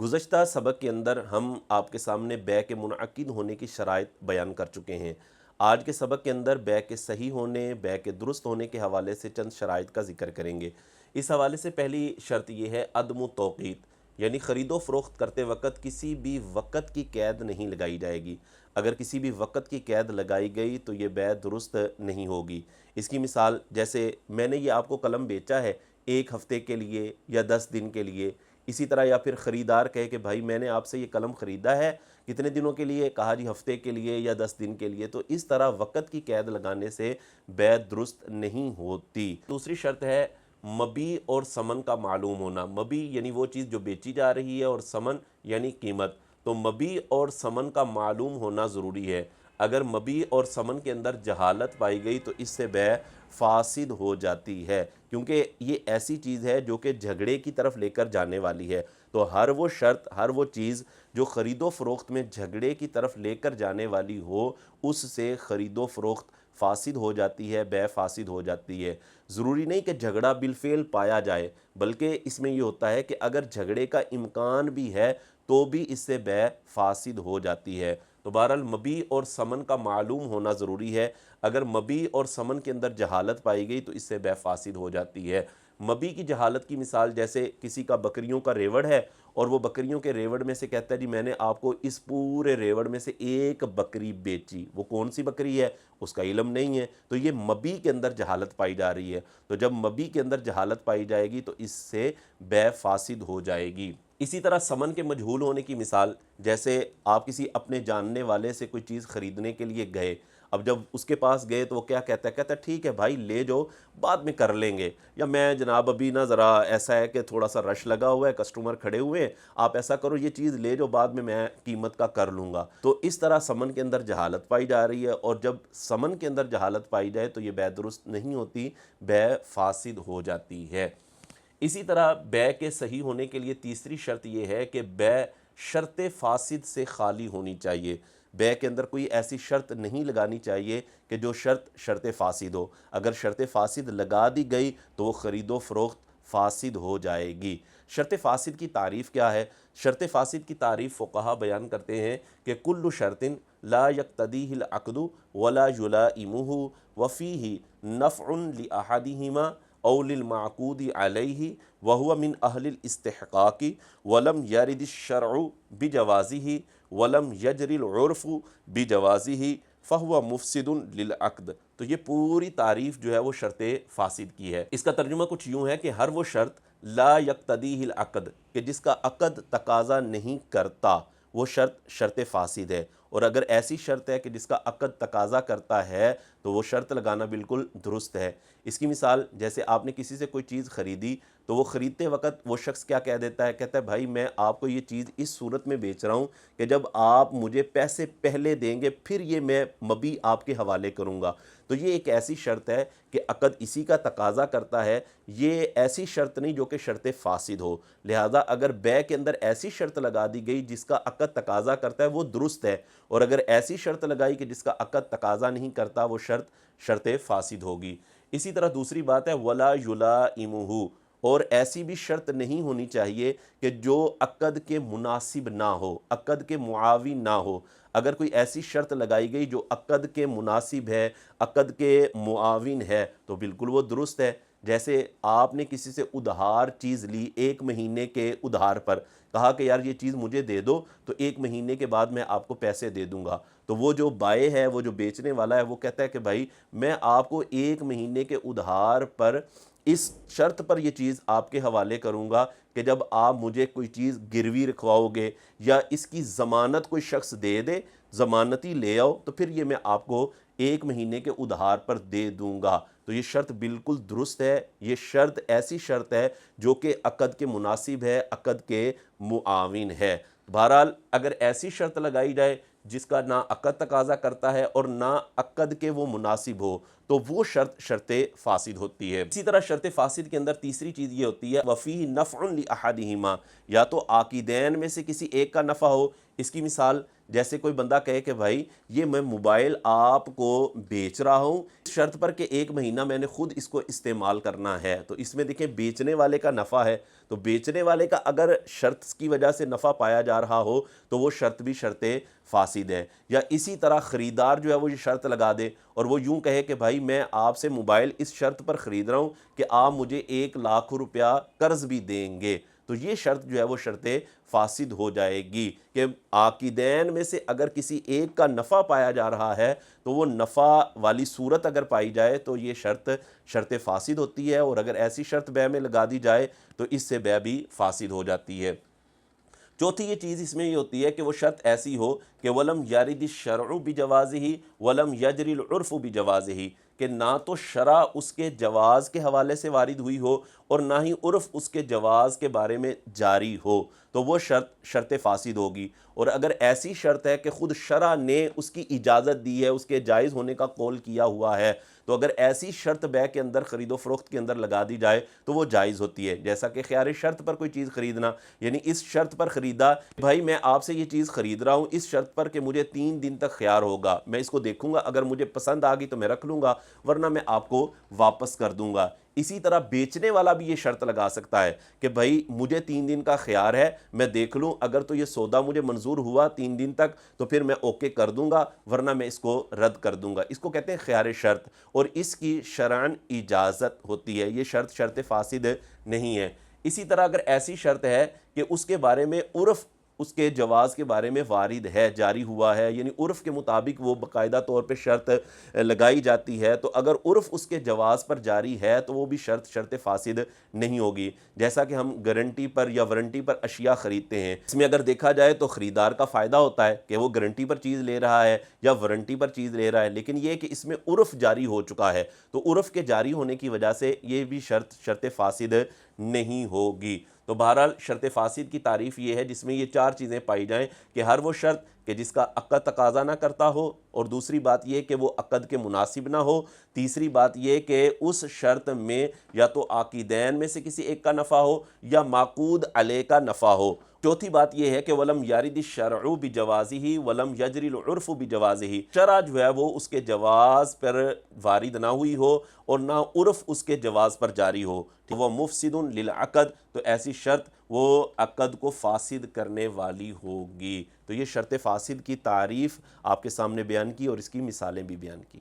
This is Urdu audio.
گزشتہ سبق کے اندر ہم آپ کے سامنے بیع کے منعقد ہونے کی شرائط بیان کر چکے ہیں۔ آج کے سبق کے اندر بیع کے صحیح ہونے، بیع کے درست ہونے کے حوالے سے چند شرائط کا ذکر کریں گے۔ اس حوالے سے پہلی شرط یہ ہے عدم توقیت، یعنی خرید و فروخت کرتے وقت کسی بھی وقت کی قید نہیں لگائی جائے گی۔ اگر کسی بھی وقت کی قید لگائی گئی تو یہ بیع درست نہیں ہوگی۔ اس کی مثال جیسے میں نے یہ آپ کو قلم بیچا ہے 1 ہفتے کے لیے یا 10 دن کے لیے، اسی طرح یا پھر خریدار کہے کہ بھائی میں نے آپ سے یہ قلم خریدا ہے کتنے دنوں کے لیے، کہا جی ہفتے کے لیے یا 10 دن کے لیے، تو اس طرح وقت کی قید لگانے سے بیع درست نہیں ہوتی۔ دوسری شرط ہے مبیع اور ثمن کا معلوم ہونا۔ مبیع یعنی وہ چیز جو بیچی جا رہی ہے، اور ثمن یعنی قیمت، تو مبیع اور ثمن کا معلوم ہونا ضروری ہے۔ اگر مبیع اور ثمن کے اندر جہالت پائی گئی تو اس سے بیع فاسد ہو جاتی ہے، کیونکہ یہ ایسی چیز ہے جو کہ جھگڑے کی طرف لے کر جانے والی ہے۔ تو ہر وہ شرط، ہر وہ چیز جو خرید و فروخت میں جھگڑے کی طرف لے کر جانے والی ہو، اس سے خرید و فروخت فاسد ہو جاتی ہے، بیع فاسد ہو جاتی ہے۔ ضروری نہیں کہ جھگڑا بالفعل پایا جائے، بلکہ اس میں یہ ہوتا ہے کہ اگر جھگڑے کا امکان بھی ہے تو بھی اس سے بیع فاسد ہو جاتی ہے۔ تو بہرحال مبیع اور ثمن کا معلوم ہونا ضروری ہے۔ اگر مبیع اور ثمن کے اندر جہالت پائی گئی تو اس سے بیع فاسد ہو جاتی ہے۔ مبیع کی جہالت کی مثال جیسے کسی کا بکریوں کا ریوڑ ہے اور وہ بکریوں کے ریوڑ میں سے کہتا ہے جی میں نے آپ کو اس پورے ریوڑ میں سے ایک بکری بیچی، وہ کون سی بکری ہے اس کا علم نہیں ہے، تو یہ مبیع کے اندر جہالت پائی جا رہی ہے۔ تو جب مبیع کے اندر جہالت پائی جائے گی تو اس سے بیع فاسد ہو جائے گی۔ اسی طرح ثمن کے مجہول ہونے کی مثال جیسے آپ کسی اپنے جاننے والے سے کوئی چیز خریدنے کے لیے گئے، اب جب اس کے پاس گئے تو وہ کیا کہتا ہے ٹھیک ہے بھائی لے جو، بعد میں کر لیں گے، یا میں جناب ابھی نا ذرا ایسا ہے کہ تھوڑا سا رش لگا ہوا ہے، کسٹمر کھڑے ہوئے ہیں، آپ ایسا کرو یہ چیز لے جو، بعد میں قیمت کا کر لوں گا۔ تو اس طرح ثمن کے اندر جہالت پائی جا رہی ہے، اور جب ثمن کے اندر جہالت پائی جائے تو یہ بیع درست نہیں ہوتی، بیع فاسد ہو جاتی ہے۔ اسی طرح بیع کے صحیح ہونے کے لیے تیسری شرط یہ ہے کہ بیع شرط فاسد سے خالی ہونی چاہیے۔ بیع کے اندر کوئی ایسی شرط نہیں لگانی چاہیے کہ جو شرط فاسد ہو۔ اگر شرط فاسد لگا دی گئی تو وہ خرید و فروخت فاسد ہو جائے گی۔ شرط فاسد کی تعریف کیا ہے؟ شرط فاسد کی تعریف فقہا بیان کرتے ہیں کہ کل شرط لا یقتضیہ العقد ولا یلائمہ وفیہ نفع لأحدہما او للمعقود علیہ وہو من اہل الاستحقاق ولم یرد الشرع بجوازہ ولم یجری العرف بجوازہ فہو مفسد للعقد۔ تو یہ پوری تعریف جو ہے وہ شرط فاسد کی ہے۔ اس کا ترجمہ کچھ یوں ہے کہ ہر وہ شرط لا یقتضیہ العقد، کہ جس کا عقد تقاضا نہیں کرتا، وہ شرط فاسد ہے۔ اور اگر ایسی شرط ہے کہ جس کا عقد تقاضا کرتا ہے تو وہ شرط لگانا بالکل درست ہے۔ اس کی مثال جیسے آپ نے کسی سے کوئی چیز خریدی تو وہ خریدتے وقت وہ شخص کیا کہہ دیتا ہے، کہتا ہے بھائی میں آپ کو یہ چیز اس صورت میں بیچ رہا ہوں کہ جب آپ مجھے پیسے پہلے دیں گے پھر یہ میں مبیع آپ کے حوالے کروں گا۔ تو یہ ایک ایسی شرط ہے کہ عقد اسی کا تقاضا کرتا ہے، یہ ایسی شرط نہیں جو کہ شرط فاسد ہو۔ لہٰذا اگر بیع کے اندر ایسی شرط لگا دی گئی جس کا عقد تقاضا کرتا ہے وہ درست ہے، اور اگر ایسی شرط لگائی کہ جس کا عقد تقاضا نہیں کرتا وہ شرط فاسد ہوگی۔ اسی طرح دوسری بات ہے ولا یلائمہ، اور ایسی بھی شرط نہیں ہونی چاہیے کہ جو عقد کے مناسب نہ ہو، عقد کے معاون نہ ہو۔ اگر کوئی ایسی شرط لگائی گئی جو عقد کے مناسب ہے، عقد کے معاون ہے، تو بالکل وہ درست ہے۔ جیسے آپ نے کسی سے ادھار چیز لی 1 مہینے کے ادھار پر، کہا کہ یار یہ چیز مجھے دے دو تو 1 مہینے کے بعد میں آپ کو پیسے دے دوں گا، تو وہ جو بائع ہے، وہ جو بیچنے والا ہے، وہ کہتا ہے کہ بھائی میں آپ کو 1 مہینے کے ادھار پر اس شرط پر یہ چیز آپ کے حوالے کروں گا کہ جب آپ مجھے کوئی چیز گروی رکھواؤ گے یا اس کی ضمانت کوئی شخص دے دے، ضمانتی لے آؤ، تو پھر یہ میں آپ کو 1 مہینے کے ادھار پر دے دوں گا۔ تو یہ شرط بالکل درست ہے، یہ شرط ایسی شرط ہے جو کہ عقد کے مناسب ہے، عقد کے معاون ہے۔ بہرحال اگر ایسی شرط لگائی جائے جس کا نہ عقد تقاضا کرتا ہے اور نہ عقد کے وہ مناسب ہو تو وہ شرط فاسد ہوتی ہے۔ اسی طرح شرط فاسد کے اندر تیسری چیز یہ ہوتی ہے وفیہ نفع لأحدہما، یا تو عاقدین میں سے کسی ایک کا نفع ہو، اس کی مثال جیسے کوئی بندہ کہے کہ بھائی یہ میں موبائل آپ کو بیچ رہا ہوں اس شرط پر کہ 1 مہینہ میں نے خود اس کو استعمال کرنا ہے، تو اس میں دیکھیں بیچنے والے کا نفع ہے، تو بیچنے والے کا اگر شرط کی وجہ سے نفع پایا جا رہا ہو تو وہ شرط بھی شرط فاسد ہے۔ یا اسی طرح خریدار جو ہے وہ یہ شرط لگا دے اور وہ یوں کہے کہ بھائی میں آپ سے موبائل اس شرط پر خرید رہا ہوں کہ آپ مجھے 1 لاکھ روپیہ قرض بھی دیں گے، تو یہ شرط جو ہے وہ شرط فاسد ہو جائے گی کہ عاقدین میں سے اگر کسی ایک کا نفع پایا جا رہا ہے تو وہ نفع والی صورت اگر پائی جائے تو یہ شرط فاسد ہوتی ہے، اور اگر ایسی شرط بیع میں لگا دی جائے تو اس سے بیع بھی فاسد ہو جاتی ہے۔ چوتھی یہ چیز اس میں یہ ہوتی ہے کہ وہ شرط ایسی ہو کہ وَلَمْ يَرِدِ الشَّرْعُ بِجَوَازِهِ وَلَمْ يَجْرِ الْعُرْفُ بِجَوَازِهِ، کہ نہ تو شرع اس کے جواز کے حوالے سے وارد ہوئی ہو اور نہ ہی عرف اس کے جواز کے بارے میں جاری ہو، تو وہ شرط فاسد ہوگی۔ اور اگر ایسی شرط ہے کہ خود شرع نے اس کی اجازت دی ہے، اس کے جائز ہونے کا قول کیا ہوا ہے، تو اگر ایسی شرط بیع کے اندر خرید و فروخت کے اندر لگا دی جائے تو وہ جائز ہوتی ہے، جیسا کہ خیار شرط پر کوئی چیز خریدنا، یعنی اس شرط پر خریدا بھائی میں آپ سے یہ چیز خرید رہا ہوں اس شرط پر کہ مجھے 3 دن تک خیار ہوگا، میں اس کو دیکھوں گا، اگر مجھے پسند آ گئی تو میں رکھ لوں گا ورنہ میں آپ کو واپس کر دوں گا۔ اسی طرح بیچنے والا بھی یہ شرط لگا سکتا ہے کہ بھائی مجھے 3 دن کا خیار ہے، میں دیکھ لوں، اگر تو یہ سودا مجھے منظور ہوا 3 دن تک تو پھر میں اوکے کر دوں گا ورنہ میں اس کو رد کر دوں گا۔ اس کو کہتے ہیں خیار شرط، اور اس کی شرعاً اجازت ہوتی ہے، یہ شرط فاسد نہیں ہے۔ اسی طرح اگر ایسی شرط ہے کہ اس کے بارے میں عرف اس کے جواز کے بارے میں وارد ہے، جاری ہوا ہے، یعنی عرف کے مطابق وہ باقاعدہ طور پہ شرط لگائی جاتی ہے، تو اگر عرف اس کے جواز پر جاری ہے تو وہ بھی شرط فاسد نہیں ہوگی۔ جیسا کہ ہم گارنٹی پر یا وارنٹی پر اشیاء خریدتے ہیں، اس میں اگر دیکھا جائے تو خریدار کا فائدہ ہوتا ہے کہ وہ گارنٹی پر چیز لے رہا ہے یا وارنٹی پر چیز لے رہا ہے، لیکن یہ کہ اس میں عرف جاری ہو چکا ہے، تو عرف کے جاری ہونے کی وجہ سے یہ بھی شرط فاسد نہیں ہوگی۔ تو بہرحال شرط فاسد کی تعریف یہ ہے جس میں یہ 4 چیزیں پائی جائیں کہ ہر وہ شرط کہ جس کا عقد تقاضا نہ کرتا ہو، اور دوسری بات یہ کہ وہ عقد کے مناسب نہ ہو، تیسری بات یہ کہ اس شرط میں یا تو عاقدین میں سے کسی ایک کا نفع ہو یا معقود علیہ کا نفع ہو، چوتھی بات یہ ہے کہ وَلَمْ يَرِدِ الشَّرْعُ بِجَوَازِهِ وَلَمْ يَجْرِ الْعُرْفُ بِجَوَازِهِ، شرع جو ہے وہ اس کے جواز پر وارد نہ ہوئی ہو اور نہ عرف اس کے جواز پر جاری ہو، وہ مفسد للعقد، تو ایسی شرط وہ عقد کو فاسد کرنے والی ہوگی۔ تو یہ شرط فاسد کی تعریف آپ کے سامنے بیان کی اور اس کی مثالیں بھی بیان کی۔